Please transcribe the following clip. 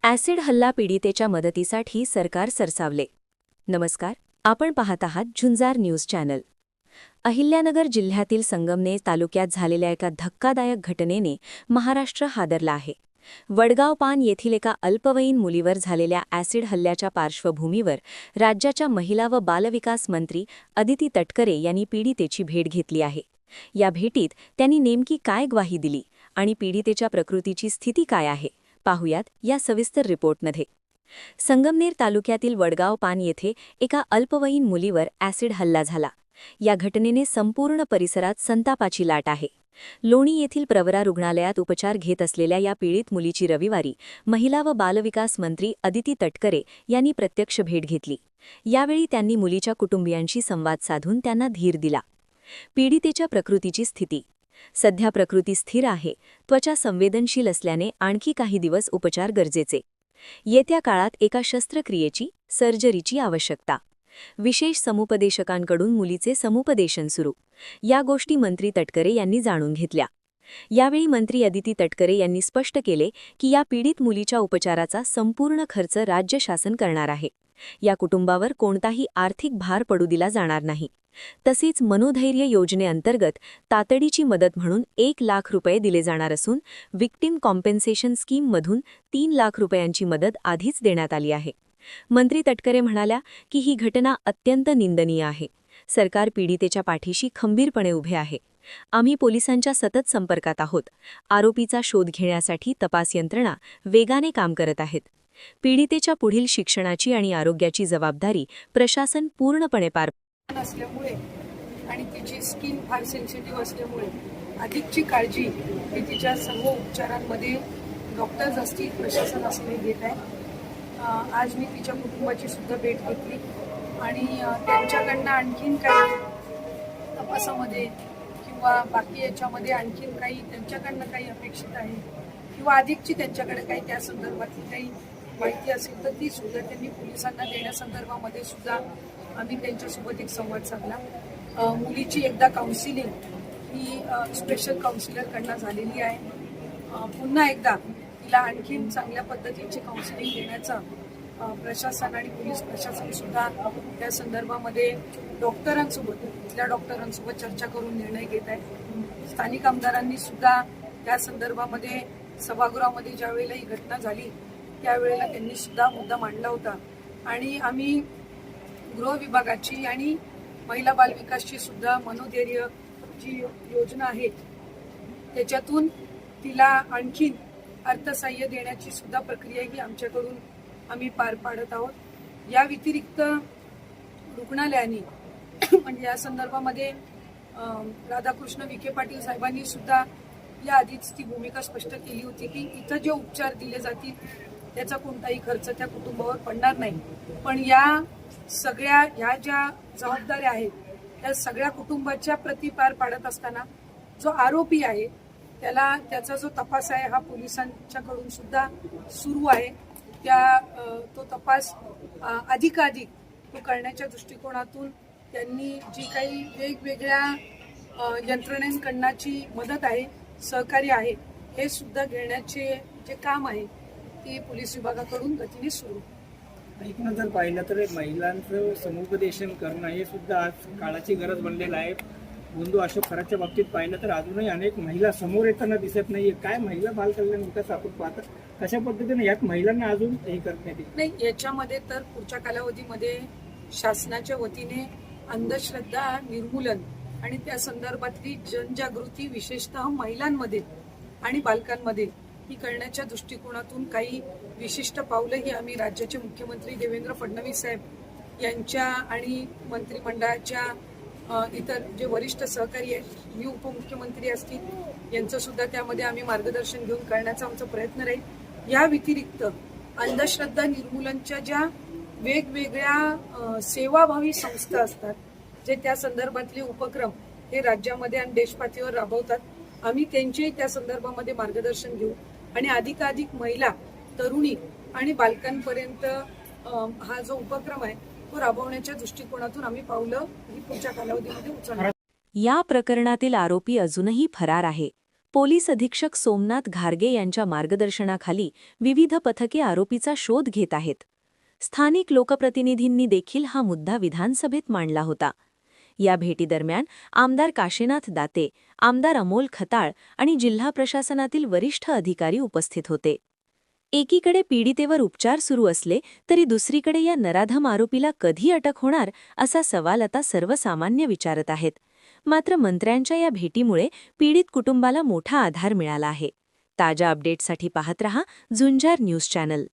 Acid हल्ला पीडितेच्या मदतीसाठी सरकार सरसावले. नमस्कार, आपण पाहत आहात झुंजार न्यूज चॅनल. अहिल्यानगर जिल्ह्यातील संगमनेर तालुक्यात झालेल्या एका धक्कादायक घटनेने महाराष्ट्र हादरला आहे. वडगाव पान येथील एका अल्पवयीन मुलीवर झालेल्या ॲसिड हल्ल्याच्या पार्श्वभूमीवर राज्याच्या महिला व बालविकास मंत्री अदिती तटकरे यांनी पीडितेची भेट घेतली आहे. या भेटीत त्यांनी नेमकी काय ग्वाही दिली आणि पीडितेच्या प्रकृतीची स्थिती काय आहे, पाहुयात या सविस्तर रिपोर्टमध्ये. संगमनेर तालुक्यातील वडगाव पान येथे एका अल्पवयीन मुलीवर ॲसिड हल्ला झाला. या घटनेने संपूर्ण परिसरात संतापाची लाट आहे. लोणी येथील प्रवरा रुग्णालयात उपचार घेत असलेल्या या पीडित मुलीची रविवारी महिला व बालविकास मंत्री अदिती तटकरे यांनी प्रत्यक्ष भेट घेतली. यावेळी त्यांनी मुलीच्या कुटुंबियांशी संवाद साधून त्यांना धीर दिला. पीडितेच्या प्रकृतीची स्थिती: सध्या प्रकृती स्थिर आहे. त्वचा संवेदनशील असल्याने आणखी काही दिवस उपचार गरजेचे. येत्या काळात एका शस्त्रक्रियेची सर्जरीची आवश्यकता. विशेष समुपदेशकांकडून मुलीचे समुपदेशन सुरू. या गोष्टी मंत्री तटकरे यांनी जाणून घेतल्या. यावेळी मंत्री अदिती तटकरे यांनी स्पष्ट केले की या पीडित मुलीच्या उपचाराचा संपूर्ण खर्च राज्य शासन करणार आहे. या कुटुंबावर कोणताही आर्थिक भार पडू दिला जाणार नाही. तसेच मनोधैर्य योजनेअंतर्गत तातडीची मदत म्हणून 1 लाख रुपये दिले जाणार असून विक्टिम कॉम्पेन्सेशन स्कीममधून 3 लाख रुपयांची मदत आधीच देण्यात आली आहे. मंत्री तटकरे म्हणाल्या की ही घटना अत्यंत निंदनीय आहे. सरकार पीडितेच्या पाठीशी खंबीरपणे उभे आहे. आम्ही पोलिसांच्या सतत संपर्कात आहोत. आरोपीचा शोध घेण्यासाठी तपास यंत्रणा वेगाने काम करत आहेत. पीडितेच्या पुढील शिक्षणाची आणि आरोग्याची जबाबदारी प्रशासन पूर्णपणे पार असल्यामुळे आणि तिची स्किन फार सेन्सिटिव्ह असल्यामुळे अधिकची काळजी ही तिच्या सर्व उपचारांमध्ये डॉक्टर्स असतील, प्रशासन असणे घेत आहे. आज मी तिच्या कुटुंबाची सुद्धा भेट घेतली आणि त्यांच्याकडनं आणखीन काही तपासामध्ये किंवा बाकी याच्यामध्ये आणखीन काही त्यांच्याकडनं काही अपेक्षित आहे किंवा अधिकची त्यांच्याकडे काही त्या संदर्भातली काही माहिती असेल तर ती सुद्धा त्यांनी पोलिसांना देण्यासंदर्भामध्ये सुद्धा आम्ही त्यांच्यासोबत एक संवाद साधला. मुलीची एकदा काउन्सिलिंग ही स्पेशल काउन्सिलरकडनं झालेली आहे. पुन्हा एकदा तिला आणखीन चांगल्या पद्धतीची काउन्सिलिंग देण्याचा प्रशासन आणि पोलीस प्रशासन सुद्धा त्या संदर्भामध्ये डॉक्टरांसोबत, तिथल्या डॉक्टरांसोबत चर्चा करून निर्णय घेत आहे. स्थानिक आमदारांनी सुद्धा त्या संदर्भामध्ये सभागृहामध्ये ज्या वेळेला ही घटना झाली त्यावेळेला त्यांनी सुद्धा मुद्दा मांडला होता आणि आम्ही गृह विभागाची आणि महिला बालविकासची सुद्धा मनोधैर्य जी योजना आहे त्याच्यातून तिला आणखीन अर्थसहाय्य देण्याची सुद्धा प्रक्रिया ही आमच्याकडून आम्ही पार पाडत आहोत. या व्यतिरिक्त रुग्णालयाने म्हणजे या संदर्भामध्ये राधाकृष्ण विखे पाटील साहेबांनी सुद्धा याआधीच ती भूमिका स्पष्ट केली होती की इथं जे उपचार दिले जातील त्याचा कोणताही खर्च त्या कुटुंबावर पडणार नाही. पण या सगळ्या ह्या ज्या जबाबदाऱ्या आहेत त्या सगळ्या कुटुंबाच्या प्रति पार पाडत असताना जो आरोपी आहे त्याचा जो तपास आहे हा पोलिसांच्याकडून सुद्धा सुरू आहे. तो तपास अधिकाधिक तो करण्याच्या दृष्टिकोनातून त्यांनी जी काही वेगवेगळ्या यंत्रणेकडनाची मदत आहे, सहकार्य आहे, हे सुद्धा घेण्याचे जे काम आहे ते पोलीस विभागाकडून गतीने सुरू. एकूण जर पाहिलं तर महिलांचं समुपदेशन करणं हे सुद्धा आज काळाची गरज बनलेलं आहे. बंधू अशोक खराच्या बाबतीत पाहिलं तर अजूनही अनेक महिला समोर येताना दिसत नाहीये. काय महिला बालकल्याण विकास आपण पाहता कशा पद्धतीने यात महिलांना अजून हे करण्यात येईल? नाही, याच्यामध्ये तर पुढच्या कालावधीमध्ये शासनाच्या वतीने अंधश्रद्धा निर्मूलन आणि त्या संदर्भातली जनजागृती विशेषतः महिलांमध्ये आणि बालकांमध्ये ही करण्याच्या दृष्टिकोनातून काही विशिष्ट पावलं ही आम्ही राज्याचे मुख्यमंत्री देवेंद्र फडणवीस साहेब यांच्या आणि मंत्रिमंडळाच्या इतर जे वरिष्ठ सहकारी आहेत, मी उपमुख्यमंत्री असतील यांचं सुद्धा त्यामध्ये आम्ही मार्गदर्शन घेऊन करण्याचा आमचा प्रयत्न राहील. या व्यतिरिक्त अंधश्रद्धा निर्मूलनच्या ज्या वेगवेगळ्या सेवाभावी संस्था असतात जे त्या संदर्भातले उपक्रम हे राज्यामध्ये आणि देशपातळीवर राबवतात, आम्ही त्यांचेही त्या संदर्भामध्ये मार्गदर्शन घेऊ आणि अधिकाधिक महिला, तरुणी आणि बालकांपर्यंत हा जो उपक्रम आहे तो राबवण्याच्या दृष्टिकोनातून आम्ही पावलं ही पुढच्या कालावधीमध्ये उचलणार. या प्रकरणातील आरोपी अजूनही फरार आहे. पोलीस अधीक्षक सोमनाथ घारगे यांच्या मार्गदर्शनाखाली विविध पथके आरोपीचा शोध घेत आहेत. स्थानिक लोकप्रतिनिधींनी देखील हा मुद्दा विधानसभेत मांडला होता. या भेटीदरम्यान आमदार काशीनाथ दाते, आमदार अमोल खताळ आणि जिल्हा प्रशासनातील वरिष्ठ अधिकारी उपस्थित होते. एकीकडे पीडितेवर उपचार सुरू असले तरी दुसरीकडे या नराधम आरोपीला कधी अटक होणार असा सवाल आता सर्वसामान्य विचारत आहेत. मात्र मंत्र्यांच्या या भेटीमुळे पीडित कुटुंबाला मोठा आधार मिळाला आहे. ताज्या अपडेट्ससाठी पाहत रहा झुंजार न्यूज चॅनल.